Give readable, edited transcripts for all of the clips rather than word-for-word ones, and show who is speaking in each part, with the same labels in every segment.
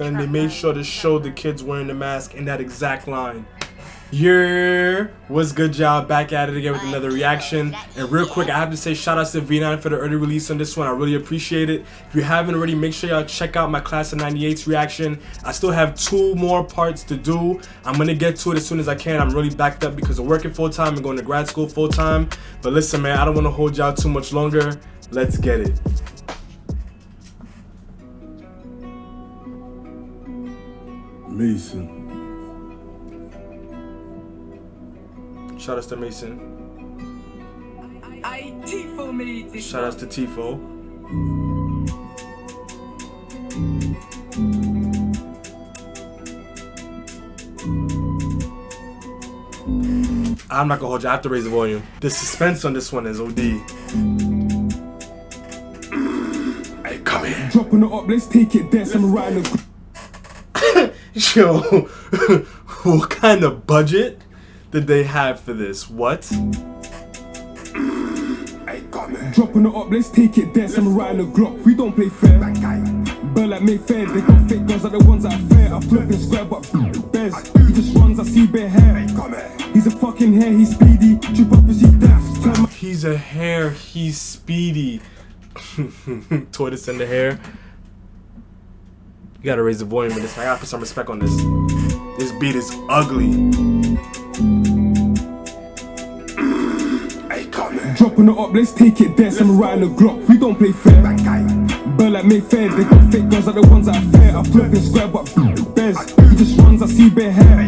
Speaker 1: and they made sure to show the kids wearing the mask in that exact line. Yeah, what's good, y'all? Back at it again with another reaction. And real quick, I have to say shout outs to V9 for the early release on this one. I really appreciate it. If you haven't already, make sure y'all check out my Class of 98's reaction. I still have 2 more parts to do. I'm gonna get to it as soon as I can. I'm really backed up because of working full time and going to grad school full time. But listen, man, I don't want to hold y'all too much longer. Let's get it.
Speaker 2: Mason.
Speaker 1: Shout outs to Mason.
Speaker 3: Tifo made this.
Speaker 1: Shout outs to Tifo. I'm not gonna hold you. I have to raise the volume. The suspense on this one is OD. Hey, come here.
Speaker 2: Dropping it up, let's take it there. Some riding.
Speaker 1: Yo, what kind of budget did they have for this? What?
Speaker 2: Dropping it up, let's take it there. Some riding the Glock. We don't play fair. But like Mayfair, they got fake girls are the ones that are fair. I flip and square, but bears. He just runs, I see bare hair. He's a fucking hair, he's speedy. Trip up as he's deaf.
Speaker 1: He's a hair, he's speedy. Tortoise in the hair. You gotta raise the volume of this. I gotta put some respect on this. This beat is ugly.
Speaker 2: Dropping it up, let's take it there. Some riding the Glock. We don't play fair. But like Mayfair, they got fake girls are the ones that are fair. I flip and square, but bears. He just runs, I see bare hair.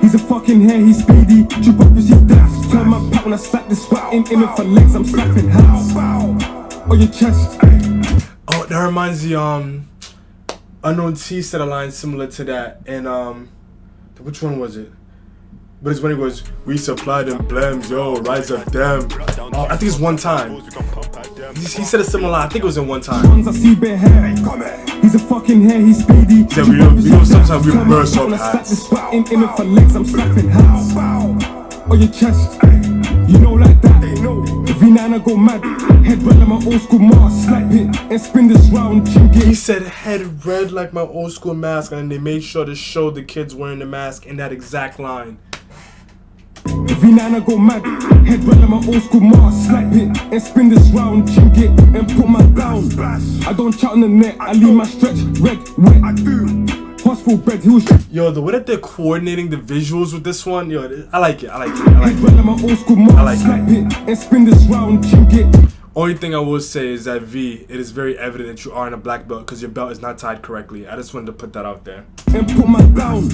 Speaker 2: He's a fucking hair, he's speedy. Trip up as he's deaf. Turn my back when I slap this sweat in aiming for legs. I'm slapping hands on your chest.
Speaker 1: Oh, that reminds me. Unknown T said a line similar to that, and which one was it? But it's when it goes, we supply them blams, yo, rise up them. Oh, I think it's One Time. He said a similar line. I think it was in One Time.
Speaker 2: I see bare hair. He's a fucking hair, he's speedy.
Speaker 1: Yeah, we know sometimes we burst off hats.
Speaker 2: In aiming for legs, I'm slapping hands on your chest. You know like that. V9 I go mad. Head red like my old school mask. Slap it and spin this round.
Speaker 1: He said head red like my old school mask, and they made sure to show the kids wearing the mask in that exact line.
Speaker 2: V9 I go mad. Head red like my old school mask. Slap it and spin this round. Chink it and put my down. I don't chat on the net. I leave my stretch red, wet. I do. Hospital bed, he was.
Speaker 1: Yo, the way that they're coordinating the visuals with this one, yo, I like it. I like it.
Speaker 2: I like it. And spin this round, chink it.
Speaker 1: Only thing I will say is that V, it is very evident that you are in a black belt because your belt is not tied correctly. I just wanted to put that out there.
Speaker 2: And put my down.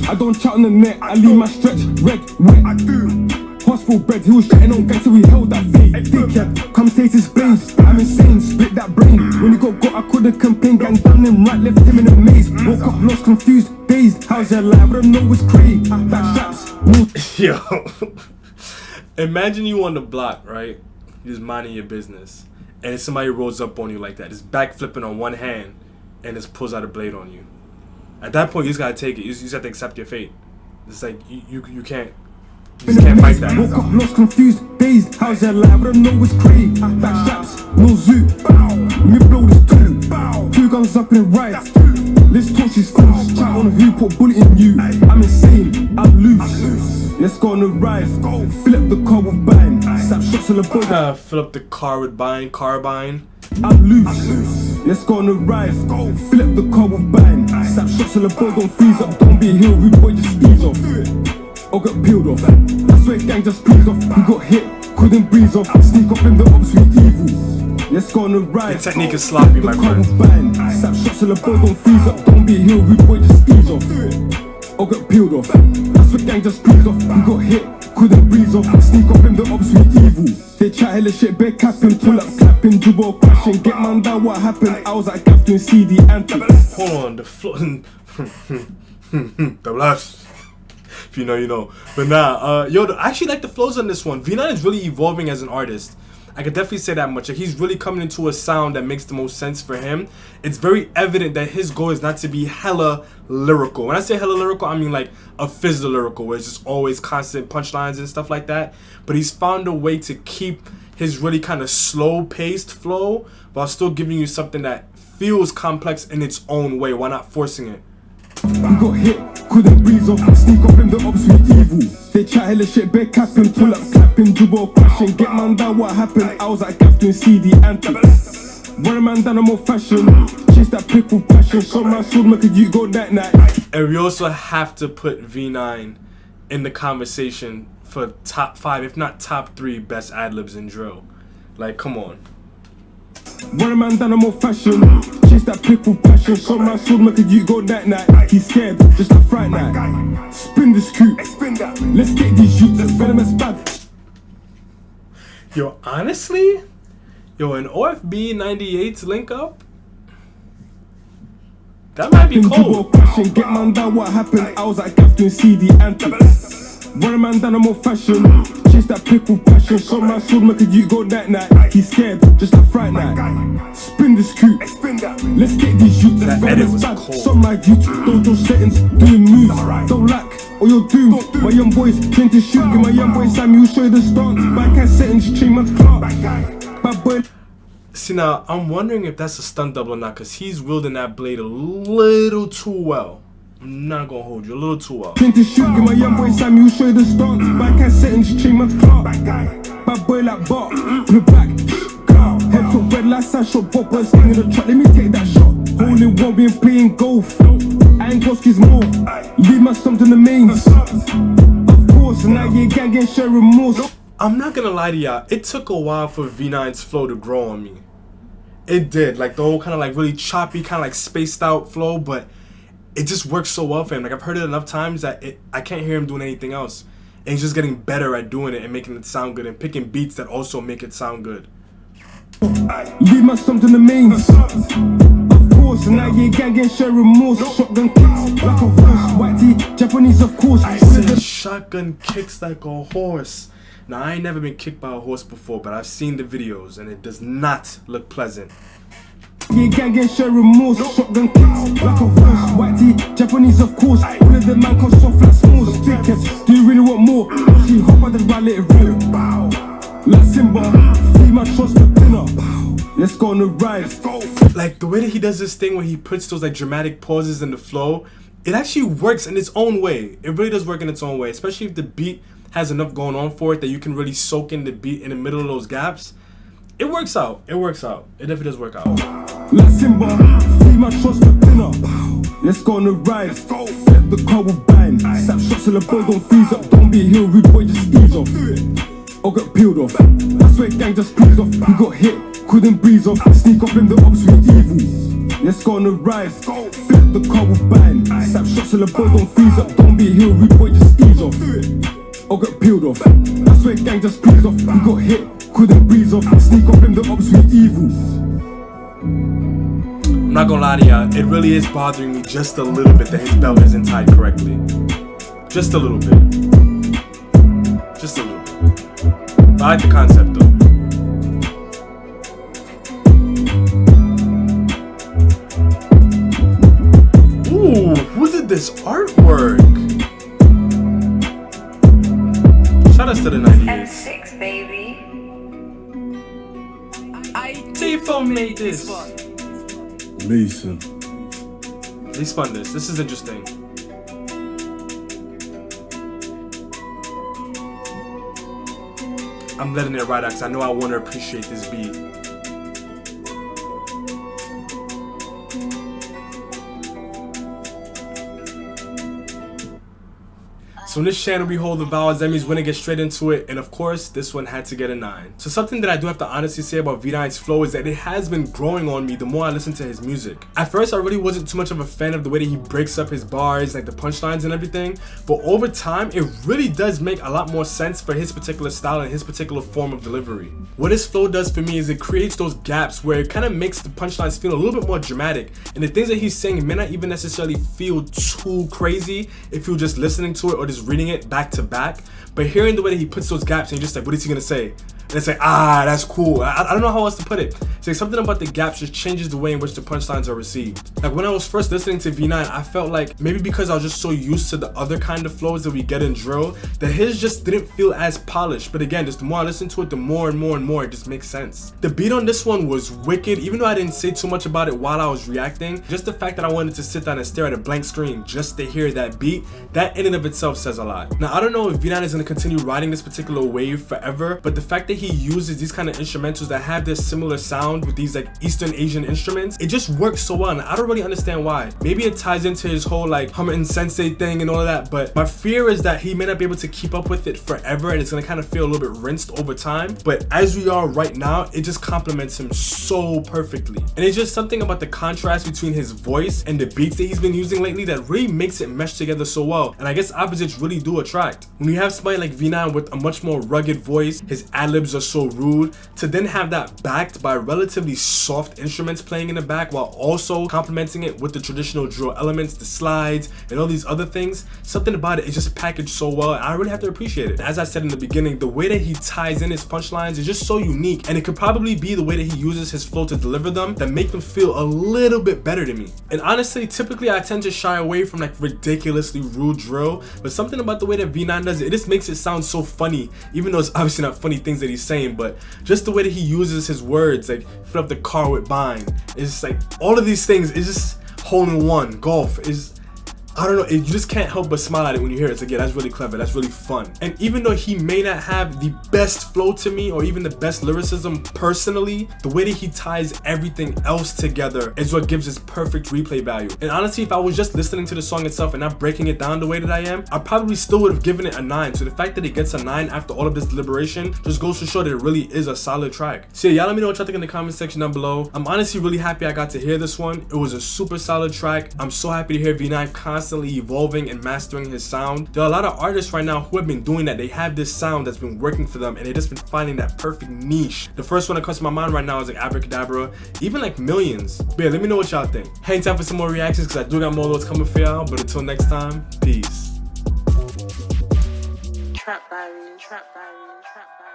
Speaker 2: I don't chat on the net. I leave my stretch red, wet. I do. Hospital bed, he was chatting on gang till we held that V. Dickhead, come taste his blaze. I'm insane, split that brain. When he got I couldn't complain. Gang down him right, left him in a maze. Woke up lost, confused, dazed. How's your life? I don't know it's crazy. Back straps.
Speaker 1: Yo, imagine you on the block, right? You're just minding your business, and if somebody rolls up on you like that, just back flipping on one hand, and just pulls out a blade on you. At that point, you just gotta take it. You just have to accept your fate. It's like you can't. You just can't fight that.
Speaker 2: Woke up lost, confused, dazed. How's your life? I don't know it's crazy. Back straps, no zoo. Me blow this two. 2 guns up and right. Let's talk his fools. Chat on who put bullet in you. I'm insane, I'm loose. Let's go on the ride. Fill up the car with bang. Slap shots on the boat.
Speaker 1: Fill up the car with carbine.
Speaker 2: I'm loose. Let's go on the ride. Fill up the car with bang. Slap shots on the boat. Don't freeze up. Don't be a heel. Rude boy, just ease off. Or got peeled off. I swear gang just breathed off. We got hit, couldn't breathe off. Sneak up in the ops with evil. Let's go on the ride.
Speaker 1: The technique is sloppy, my friend.
Speaker 2: Slap shots on the boat. Don't freeze up. Don't be a heel. Rude boy, just ease off. Or got peeled off. I swear gang just breathed off. We got hit, couldn't breathe off. Sneak up in the ops with evil. They chat hella shit, bare capping, pull up clapping, dribble crashing. Get man down, what happened? I was at Gaff doing CD anthem.
Speaker 1: Hold on, the floor. The last. If you know, you know. But nah, yo, I actually like the flows on this one. V9 is really evolving as an artist. I could definitely say that much. Like, he's really coming into a sound that makes the most sense for him. It's very evident that his goal is not to be hella lyrical. When I say hella lyrical, I mean like a physical lyrical, where it's just always constant punchlines and stuff like that. But he's found a way to keep his really kind of slow-paced flow while still giving you something that feels complex in its own way. Why not forcing it?
Speaker 2: We got hit, couldn't breeze off, sneak up in the ops with evil. They chat hella shit, bare capping, pull up clapping, dribble crashing, get man down what happened. I was like Captain CD antics. Run a man down, I'm more fashion. Chase that pick with passion, shot my sword, make a you go that night.
Speaker 1: And we also have to put V9 in the conversation for top 5, if not top 3 best ad-libs in drill. Like, come on.
Speaker 2: Run a man down, I'm more fashion. Chase that pick with passion, shot my sword, make a you go that night. He's scared, just a fright night. Spin the scoop, let's get these youths, that's venomous bad.
Speaker 1: Yo, honestly, an OFB 98's link up, that might be cold.
Speaker 2: Get man down, what happened? I was like Captain CD antics. Run a man down, I'm more fashion. Chase that pick with passion, shot my sword, make a you go that night. He's scared, just a fright night. Spin the scoop, let's get these youths, that's venomous bad. Some my youths, don't do settings, doing moves, don't lack. Or you're doomed. My young boys train to shoot. Give my young boy Samuel show you the stance. Backhand settings, chain man's clock. Bad boy.
Speaker 1: See, now I'm wondering if that's a stunt double or not, because he's wielding that blade a little too well. I'm not gonna hold you, a little too well.
Speaker 2: Train to shoot. Give my young boy Samuel show you the stance. Backhand settings, chain man's clock. Bad boy like Bart. Pull it back. Head to red like Sancho Poppers. Hang in the truck, let me take that shot. Holding one, been playing golf. And Goski's more. Leave my stump in the mains. Of course, now you gang and share remorse.
Speaker 1: I'm not gonna lie to y'all, it took a while for V9's flow to grow on me. It did, like the whole kind of like really choppy, kind of like spaced out flow, but it just works so well for him. Like I've heard it enough times that I can't hear him doing anything else. And he's just getting better at doing it and making it sound good and picking beats that also make it sound good.
Speaker 2: Leave my stump in the mains. And now you gang and share remorse. Shotgun kicks like a horse. White tee, Japanese of course.
Speaker 1: I said shotgun kicks like a horse. Now I ain't never been kicked by a horse before, but I've seen the videos and it does not look pleasant.
Speaker 2: You gang and share remorse. Shotgun kicks like a horse. White tee, Japanese of course. All of them man come soft like smalls. Dickheads, do you really want more? She hop out the right, let it roll. Like Simba, feed my trust for dinner. Let's go on the ride.
Speaker 1: Like the way that he does this thing where he puts those like dramatic pauses in the flow, it actually works in its own way. It really does work in its own way, especially if the beat has enough going on for it that you can really soak in the beat in the middle of those gaps. It works out. It works out. It definitely does work out.
Speaker 2: Like Simba, feed my trust for dinner. Let's go on the ride. Flip the car with bang. Snap shots to the boy, don't freeze up. Don't be a hero, rude boy, just ease off. Or get peeled off. That's where gang just squeezed off. We got hit. Couldn't breeze off, sneak up in the ops with evil. Let's go on the ride, flip the car with bang. Snap shots to the boy, don't freeze up. Don't be a hero, rude boy, just ease off. Or get peeled off. That's where gang just squeezed off. We got hit, couldn't breeze off, sneak up in the ops with evil.
Speaker 1: I'm not gonna lie to y'all, it really is bothering me just a little bit that his belt isn't tied correctly. Just a little bit. Just a little bit. But I like the concept though. Ooh, who did this artwork? Shout out to the 98s.
Speaker 3: M6, baby.
Speaker 1: Hitfilm made this.
Speaker 2: Mason.
Speaker 1: They spun this. This is interesting. I'm letting it ride out because I know I want to appreciate this beat. So in this channel we hold the vowels, that means we're gonna get straight into it, and of course this one had to get a 9. So something that I do have to honestly say about V9's flow is that it has been growing on me the more I listen to his music. At first I really wasn't too much of a fan of the way that he breaks up his bars, like the punchlines and everything, but over time it really does make a lot more sense for his particular style and his particular form of delivery. What his flow does for me is it creates those gaps where it kind of makes the punchlines feel a little bit more dramatic, and the things that he's saying may not even necessarily feel too crazy if you're just listening to it or just reading it back to back, but hearing the way that he puts those gaps and you're just like, what is he gonna say? and it's like, ah, that's cool. I don't know how else to put it. It's like something about the gaps just changes the way in which the punchlines are received. Like when I was first listening to V9, I felt like maybe because I was just so used to the other kind of flows that we get in drill, that his just didn't feel as polished. But again, just the more I listen to it, the more and more it just makes sense. The beat on this one was wicked, even though I didn't say too much about it while I was reacting. Just the fact that I wanted to sit down and stare at a blank screen just to hear that beat, that in and of itself says a lot. Now I don't know if V9 is going to continue riding this particular wave forever, but the fact that he uses these kind of instrumentals that have this similar sound with these like Eastern Asian instruments, it just works so well, and I don't really understand why. Maybe it ties into his whole like Hummer Sensei thing and all of that, but my fear is that he may not be able to keep up with it forever, and it's going to kind of feel a little bit rinsed over time. But as we are right now, it just complements him so perfectly, and it's just something about the contrast between his voice and the beats that he's been using lately that really makes it mesh together so well. And I guess opposites really do attract. When you have somebody like V9 with a much more rugged voice, his ad-libs are so rude, to then have that backed by relatively soft instruments playing in the back while also complementing it with the traditional drill elements, the slides, and all these other things, something about it is just packaged so well, and I really have to appreciate it. As I said in the beginning, the way that he ties in his punchlines is just so unique, and it could probably be the way that he uses his flow to deliver them that make them feel a little bit better to me. And honestly, typically I tend to shy away from like ridiculously rude drill, but something about the way that V9 does it, it just makes it sound so funny, even though it's obviously not funny things that he's saying, but just the way that he uses his words, like fill up the car with bind, it's like all of these things is just hole in one, golf is, I don't know, you just can't help but smile at it when you hear it. It's like, yeah, that's really clever, that's really fun. And even though he may not have the best flow to me or even the best lyricism personally, the way that he ties everything else together is what gives this perfect replay value. And honestly, if I was just listening to the song itself and not breaking it down the way that I am, I probably still would have given it a 9. So the fact that it gets a 9 after all of this deliberation just goes to show that it really is a solid track. So yeah, y'all let me know what y'all think in the comment section down below. I'm honestly really happy I got to hear this one. It was a super solid track. I'm so happy to hear V9 constantly evolving and mastering his sound. There are a lot of artists right now who have been doing that. They have this sound that's been working for them, and they've just been finding that perfect niche. The first one that comes to my mind right now is like Abracadabra, even like Millions. But yeah, let me know what y'all think. Hang time for some more reactions because I do got more loads coming for y'all. But until next time, peace.
Speaker 3: Trap Byron, Trap Byron, Trap Byron.